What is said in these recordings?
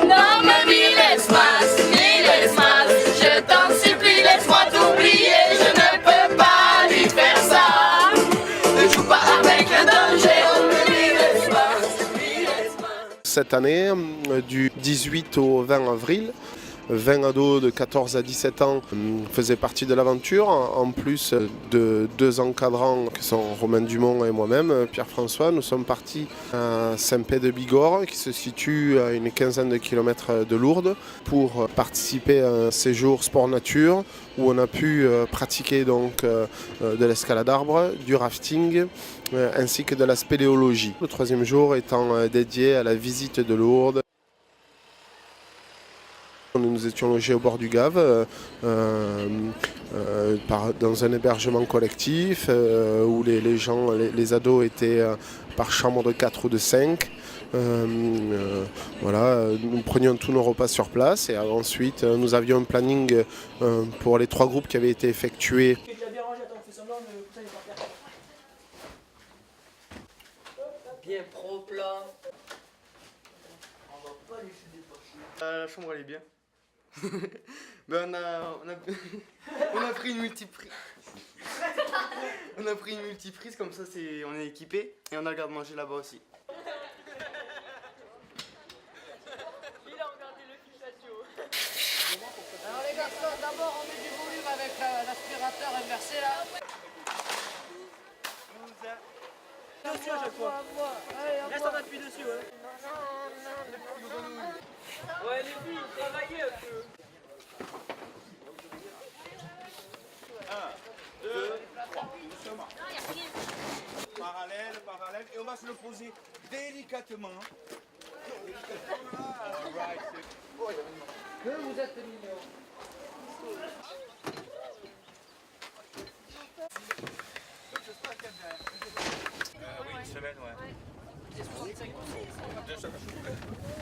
Non, mamie, laisse-moi, je t'en supplie, laisse-moi t'oublier, je ne peux pas lui faire ça. Ne joue pas avec le danger, oh mamie, laisse-moi. Cette année, du 18 au 20 avril, 20 ados de 14 à 17 ans faisaient partie de l'aventure, en plus de 2 encadrants qui sont Romain Dumont et moi-même, Pierre-François. Nous sommes partis à Saint-Pé-de-Bigorre, qui se situe à une quinzaine de kilomètres de Lourdes, pour participer à un séjour sport-nature où on a pu pratiquer donc de l'escalade d'arbres, du rafting, ainsi que de la spéléologie. Le 3e jour étant dédié à la visite de Lourdes. Nous nous étions logés au bord du Gave, dans un hébergement collectif où les ados étaient par chambre de 4 ou de 5. Voilà, nous prenions tous nos repas sur place et ensuite nous avions un planning pour les 3 groupes qui avaient été effectués. Bien propre là. On va pas laisser des poches. La chambre elle est bien. Ben on a pris une multiprise. On a pris une multiprise comme ça on est équipé et on a le garde-manger là-bas aussi. Il a regardé le fichage. Alors les garçons, d'abord on met du volume avec l'aspirateur inversé là. Dessus à chaque fois. Reste en appui dessus, ouais. Ouais, les filles, travaillez un peu. 1, 2, 3, doucement. Parallèle, et on va se le poser délicatement. Alright, Que vous êtes mignon. oui, une semaine, ouais.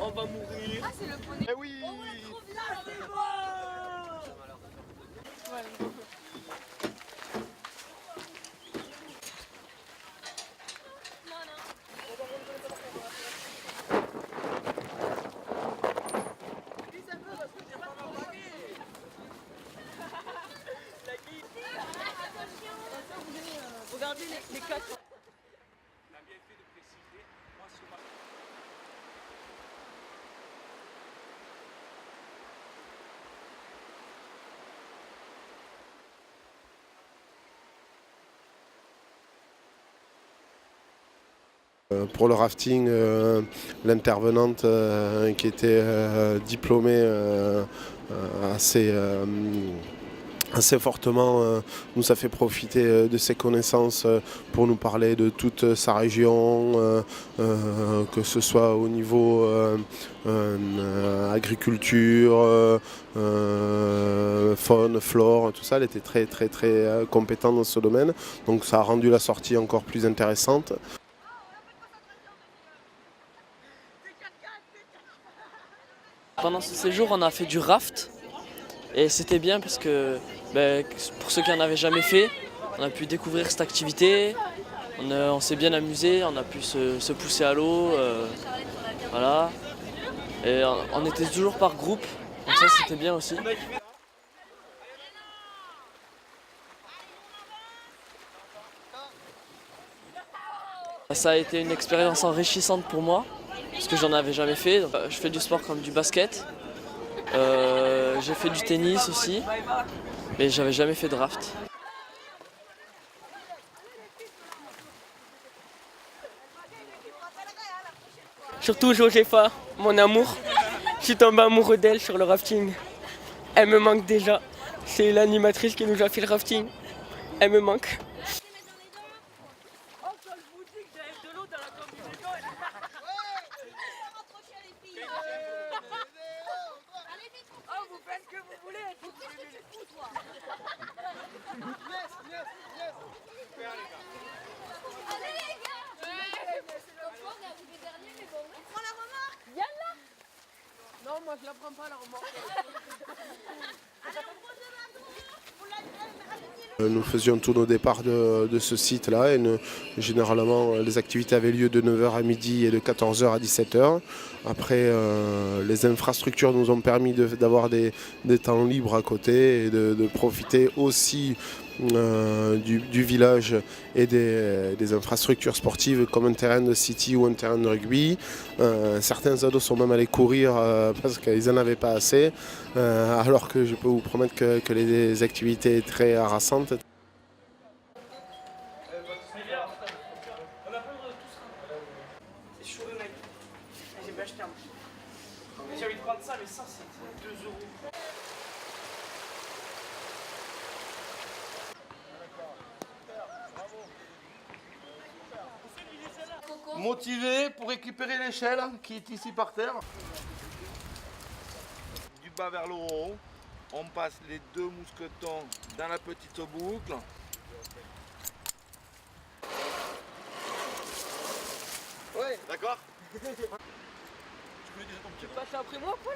On va mourir. Ah, c'est le poney. Eh oui. Regardez les 4. T'as bien fait de préciser. Moi, sur ma... Pour le rafting, l'intervenante qui était diplômée assez fortement nous a fait profiter de ses connaissances pour nous parler de toute sa région, que ce soit au niveau agriculture, faune, flore, tout ça. Elle était très compétente dans ce domaine, donc ça a rendu la sortie encore plus intéressante. Pendant ce séjour, on a fait du raft et c'était bien parce que pour ceux qui n'en avaient jamais fait, on a pu découvrir cette activité, on s'est bien amusé, on a pu se pousser à l'eau, voilà. Et on était toujours par groupe, donc ça c'était bien aussi. Ça a été une expérience enrichissante pour moi, parce que j'en avais jamais fait. Je fais du sport comme du basket, j'ai fait du tennis aussi, mais j'avais jamais fait de raft. Surtout Joséfa, mon amour. Je suis tombé amoureux d'elle sur le rafting. Elle me manque déjà. C'est l'animatrice qui nous a fait le rafting. Elle me manque. Non, moi je la prends pas la remorque. Allez, on pose le bateau. Vous l'avez ramené Nous faisions tous nos départs de ce site-là et généralement les activités avaient lieu de 9h à midi et de 14h à 17h. Après, les infrastructures nous ont permis d'avoir des temps libres à côté et de profiter aussi du village et des infrastructures sportives comme un terrain de city ou un terrain de rugby. Certains ados sont même allés courir parce qu'ils n'en avaient pas assez, alors que je peux vous promettre que les activités étaient très harassantes. C'est chaud mec. J'ai pas acheté un. J'ai envie de prendre ça, mais ça c'est 2 €. Motivé pour récupérer l'échelle qui est ici par terre. Du bas vers le haut, on passe les 2 mousquetons dans la petite boucle. Ouais, d'accord. Tu passes après moi, Paul?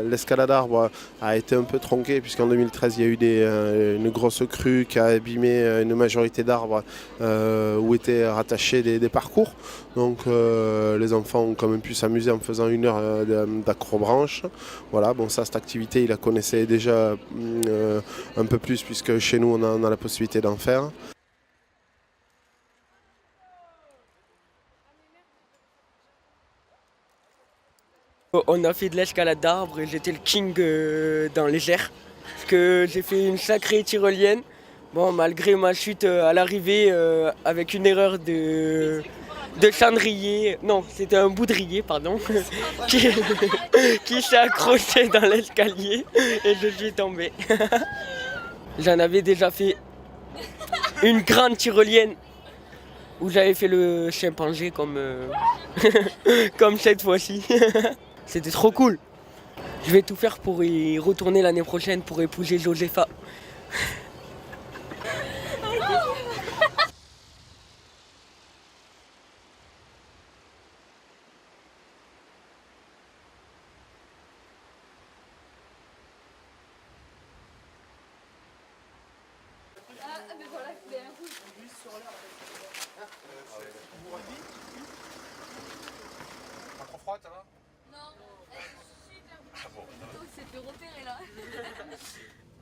L'escalade d'arbres a été un peu tronquée puisqu'en 2013 il y a eu une grosse crue qui a abîmé une majorité d'arbres où étaient rattachés des parcours. Donc les enfants ont quand même pu s'amuser en faisant 1 heure d'acrobranche. Voilà, bon ça cette activité ils la connaissaient déjà un peu plus puisque chez nous on a la possibilité d'en faire. On a fait de l'escalade d'arbres et j'étais le king dans les airs. Parce que j'ai fait une sacrée tyrolienne. Bon, malgré ma chute à l'arrivée avec une erreur de chandrier, non, c'était un boudrier, pardon, qui s'est accroché dans l'escalier et je suis tombé. J'en avais déjà fait une grande tyrolienne où j'avais fait le chimpanzé comme, comme cette fois-ci. C'était trop cool. Je vais tout faire pour y retourner l'année prochaine pour épouser Josefa. Pas trop froid, ça va? C'était repéré là.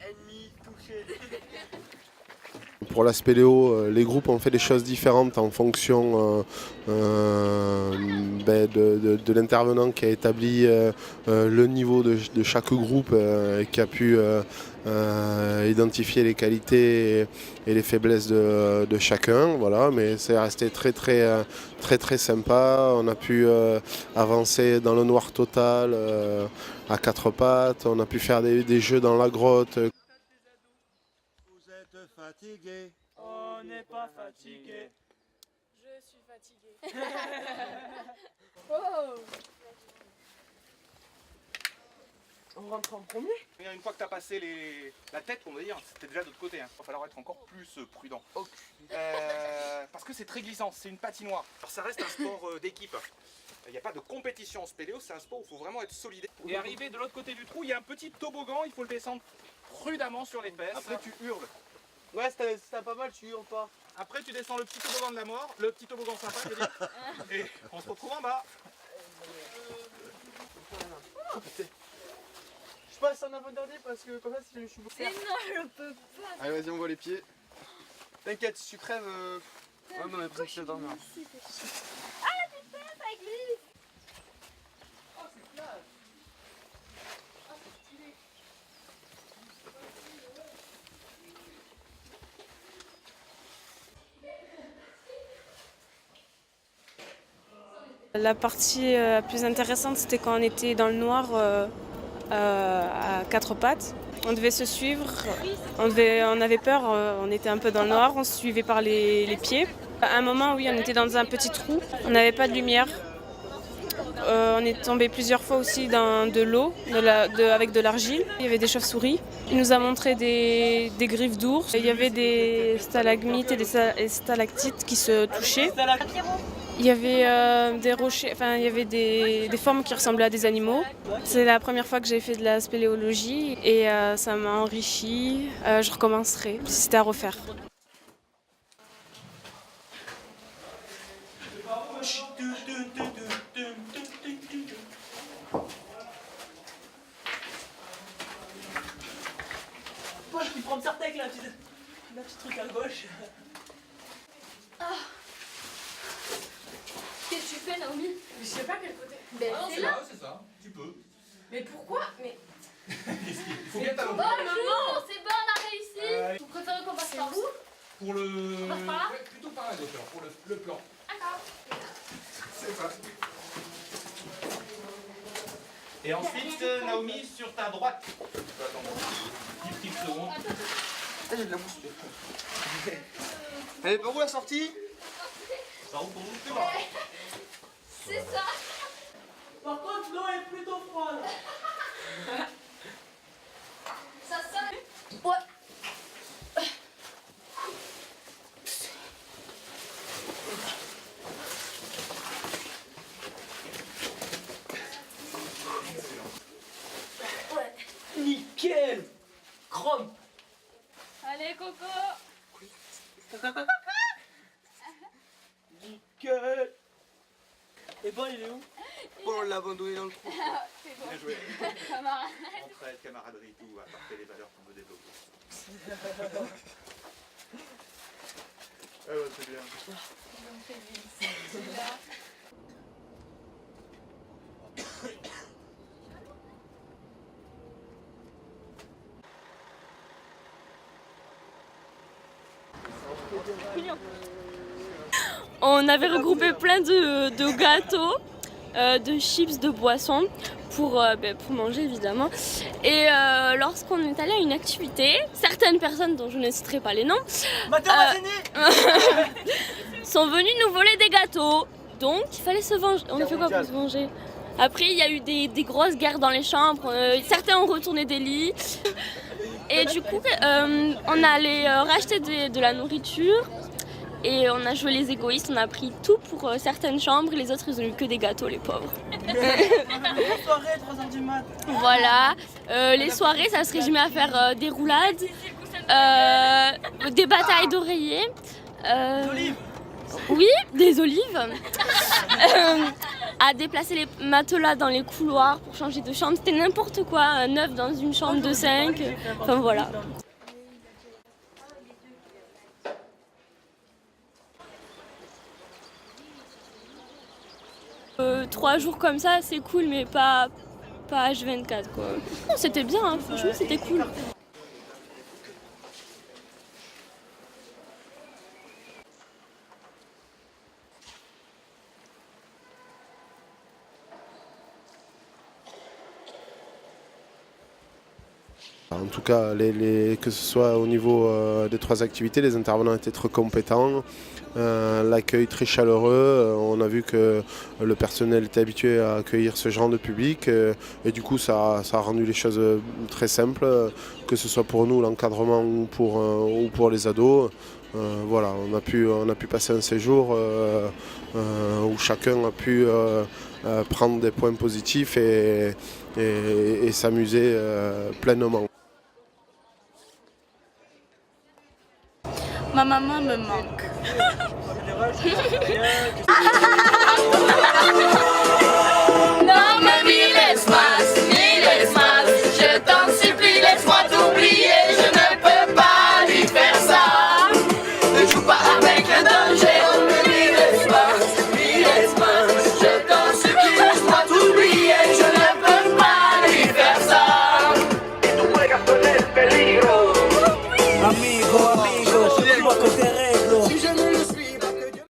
Ennemi touché. Pour la spéléo, les groupes ont fait des choses différentes en fonction de l'intervenant qui a établi le niveau de chaque groupe et qui a pu identifier les qualités et les faiblesses de chacun. Voilà, mais c'est resté très sympa. On a pu avancer dans le noir total à 4 pattes. On a pu faire des jeux dans la grotte. Vous êtes fatigué. On n'est pas fatigué. Je suis fatiguée. Oh. On rentre en premier. Une fois que tu as passé la tête, on va dire, c'était déjà de l'autre côté. Il va falloir être encore plus prudent. Parce que c'est très glissant, c'est une patinoire. Alors ça reste un sport d'équipe. Il n'y a pas de compétition en spéléo, c'est un sport où il faut vraiment être solidaire. Et arrivé de l'autre côté du trou, il y a un petit toboggan, il faut le descendre prudemment sur les fesses. Après tu hurles. Ouais, c'était pas mal, tu hurles pas. Après tu descends le petit toboggan de la mort, le petit toboggan sympa, je veux dire. Et on se retrouve en bas. Je passe en avant-dernier parce que comme ça, si je suis beaucoup. Mais non, je peux pas. Allez, vas-y, on voit les pieds. T'inquiète, si tu crèves. Ouais, mais on a l'impression que tu vas dormir. Ah, la petite fesse, ça glisse. Oh, c'est classe. Ah, c'est stylé. La partie la plus intéressante, c'était quand on était dans le noir à 4 pattes. On devait se suivre, on avait peur, on était un peu dans le noir, on se suivait par les pieds. À un moment, oui, on était dans un petit trou, on n'avait pas de lumière. On est tombé plusieurs fois aussi dans de l'eau, avec de l'argile. Il y avait des chauves-souris. Il nous a montré des griffes d'ours. Il y avait des stalagmites et des stalactites qui se touchaient. Il y avait des rochers, enfin il y avait des formes qui ressemblaient à des animaux. C'est la première fois que j'ai fait de la spéléologie et ça m'a enrichi. Je recommencerai si c'était à refaire. Moi je prends Sartec là, la petite truc à gauche. Qu'est-ce que tu fais, Naomi? Je sais pas quel côté. Ben, c'est là. c'est ça, tu peux. Mais pourquoi? Mais Il faut bien t'allonger. Bonjour, c'est bon, on a réussi. Vous préférez qu'on passe par où? Pour le... On passe par là? Ouais, plutôt par là, docteur, pour le plan. D'accord. C'est ça. Et ensuite, Naomi, sur ta droite. Attends, 10 petites secondes. J'ai de la mousse. Elle est par où la sortie? Ça roule pour vous, c'est bon. C'est ça. Par contre, l'eau est plutôt froide. Ça sonne. Ouais. Nickel. Chrome. Allez, Coco. Nickel. Et ben il est où? Oh, on l'a abandonné dans le trou. C'est bon. Bien joué. Camarade. Entraide, camaraderie, tout, apporter les valeurs qu'on veut développer. Ah ouais, c'est bien. On avait regroupé plein de gâteaux, de chips, de boissons pour manger évidemment. Et lorsqu'on est allé à une activité, certaines personnes dont je ne citerai pas les noms sont venues nous voler des gâteaux. Donc il fallait se venger. On a fait quoi pour se venger? Après il y a eu des grosses guerres dans les chambres, certains ont retourné des lits. Et du coup on allait racheter de la nourriture. Et on a joué les égoïstes, on a pris tout pour certaines chambres, les autres ils ont eu que des gâteaux, les pauvres. Bonne soirée, 3h du mat. Voilà, les soirées ça se résumait à faire des roulades, des batailles d'oreillers. Oui, des olives. À déplacer les matelas dans les couloirs pour changer de chambre, c'était n'importe quoi, 9 dans une chambre de 5, enfin voilà. Trois jours comme ça, c'est cool, mais pas H24 quoi. C'était bien, hein, franchement, c'était cool. En tout cas, que ce soit au niveau des trois activités, les intervenants étaient très compétents, l'accueil très chaleureux. On a vu que le personnel était habitué à accueillir ce genre de public et du coup ça a rendu les choses très simples, que ce soit pour nous l'encadrement ou pour les ados. Voilà, on a pu passer un séjour où chacun a pu prendre des points positifs et s'amuser pleinement. Ma maman me manque.